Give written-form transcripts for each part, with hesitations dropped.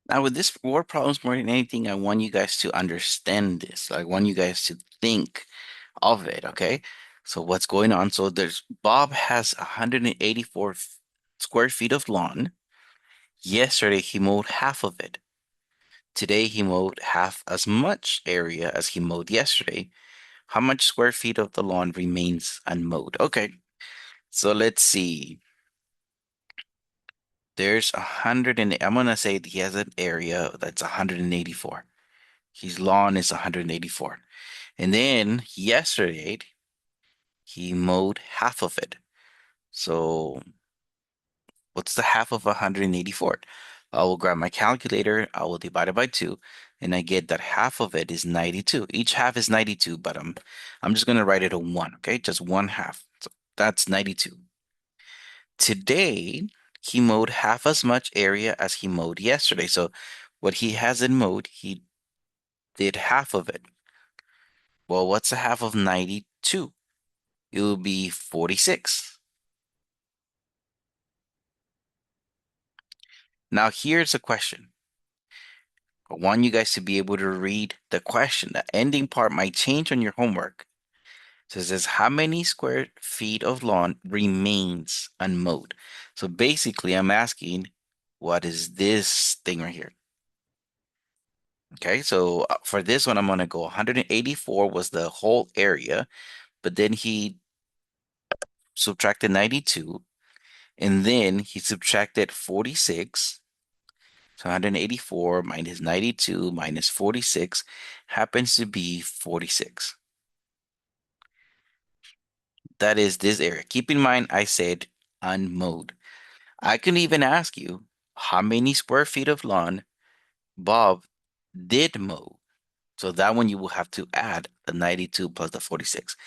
Now, with this word problems, more than anything, I want you guys to understand this. I want you guys to think of it, okay? So what's going on? So there's Bob has 184 square feet of lawn. Yesterday he mowed half of it. Today he mowed half as much area as he mowed yesterday. How much square feet of the lawn remains unmowed? Okay, so let's see. There's 100 and I'm gonna say he has an area that's 184. His lawn is 184. And then yesterday he mowed half of it. So what's the half of 184? I will grab my calculator, I will divide it by 2, and I get that half of it is 92. Each half is 92, but I'm just gonna write it a 1, okay? Just one half. So that's 92. Today, he mowed half as much area as he mowed yesterday. So what he hasn't mowed, he did half of it. Well, what's the half of 92? It will be 46. Now, here's a question. I want you guys to be able to read the question. The ending part might change on your homework. So it says, how many square feet of lawn remains unmowed? So basically, I'm asking, what is this thing right here? Okay, so for this one, I'm gonna go 184 was the whole area, but then he subtracted 92, and then he subtracted 46. So 184 minus 92 minus 46 happens to be 46. That is this area. Keep in mind, I said unmowed. I can even ask you how many square feet of lawn Bob did mow. So that one you will have to add the 92 plus the 46.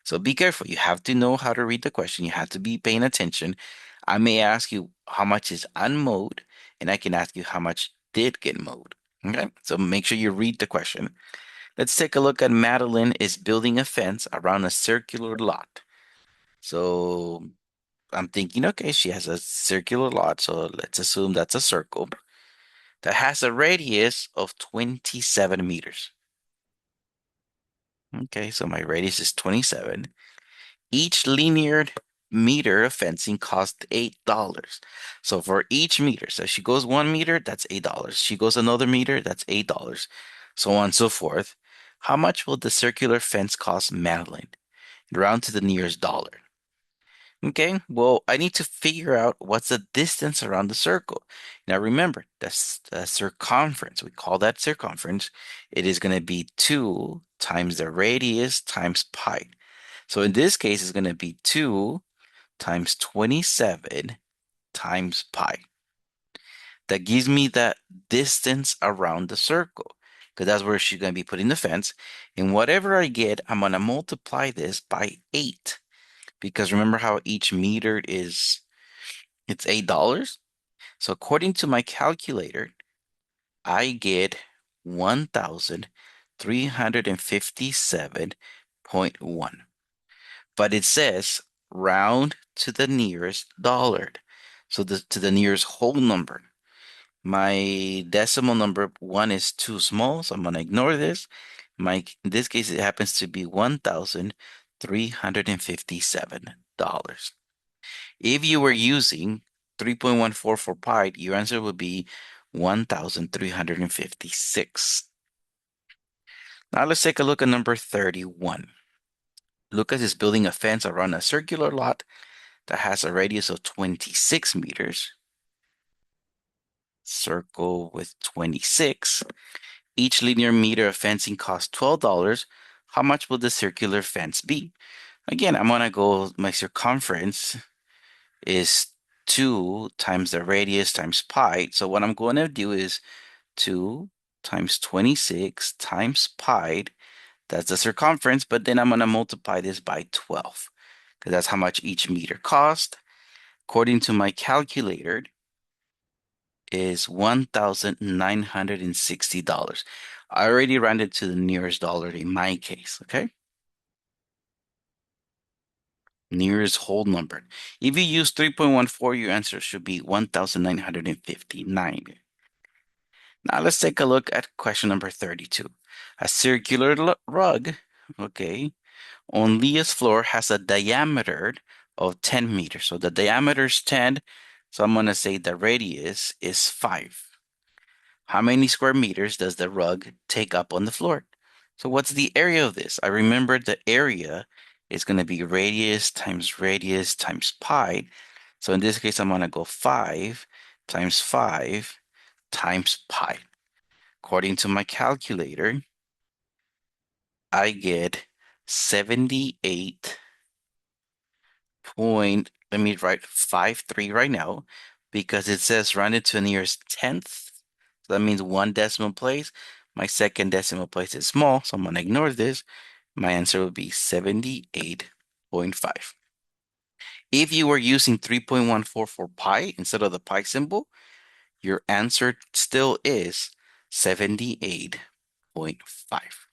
So be careful. You have to know how to read the question. You have to be paying attention. I may ask you how much is unmowed, and I can ask you how much did get mowed. Okay, so make sure you read the question. Let's take a look at Madeline is building a fence around a circular lot. So I'm thinking, okay, she has a circular lot, so let's assume that's a circle that has a radius of 27 meters. Okay, so my radius is 27. Each linear meter of fencing costs $8. So for each meter, so she goes 1 meter, that's $8. She goes another meter, that's $8. So on and so forth. How much will the circular fence cost Madeline? Round to the nearest dollar. Okay, well, I need to figure out what's the distance around the circle. Now remember, that's the circumference. We call that circumference. It is going to be 2 times the radius times pi. So in this case, it's going to be 2 times 27 times pi. That gives me the distance around the circle because that's where she's going to be putting the fence. And whatever I get, I'm going to multiply this by 8 because remember how each meter is, it's $8. So according to my calculator, I get 1,357.1. But it says round to the nearest dollar. So to the nearest whole number. My decimal number one is too small, so I'm gonna ignore this. In this case, it happens to be $1,357. If you were using 3.14 for pi, your answer would be 1,356. Now let's take a look at number 31. Lucas is building a fence around a circular lot that has a radius of 26 meters. Circle with 26. Each linear meter of fencing costs $12. How much will the circular fence be? Again, I'm gonna go, my circumference is 2 times the radius times pi. So what I'm going to do is 2 times 26 times pi. That's the circumference, but then I'm going to multiply this by 12 because that's how much each meter cost. According to my calculator, is $1,960. I already rounded to the nearest dollar in my case, okay? Nearest whole number. If you use 3.14, your answer should be 1,959. Now let's take a look at question number 32. A circular rug, okay, on Leah's floor has a diameter of 10 meters. So the diameter is 10. So I'm going to say the radius is 5. How many square meters does the rug take up on the floor? So what's the area of this? I remember the area is going to be radius times pi. So in this case, I'm going to go 5 times pi. According to my calculator, I get 78 point, let me write 53 right now because it says round it to the nearest tenth. So that means one decimal place. My second decimal place is small, so I'm going to ignore this. My answer would be 78.5. If you were using 3.14 for pi instead of the pi symbol, your answer still is 78.5.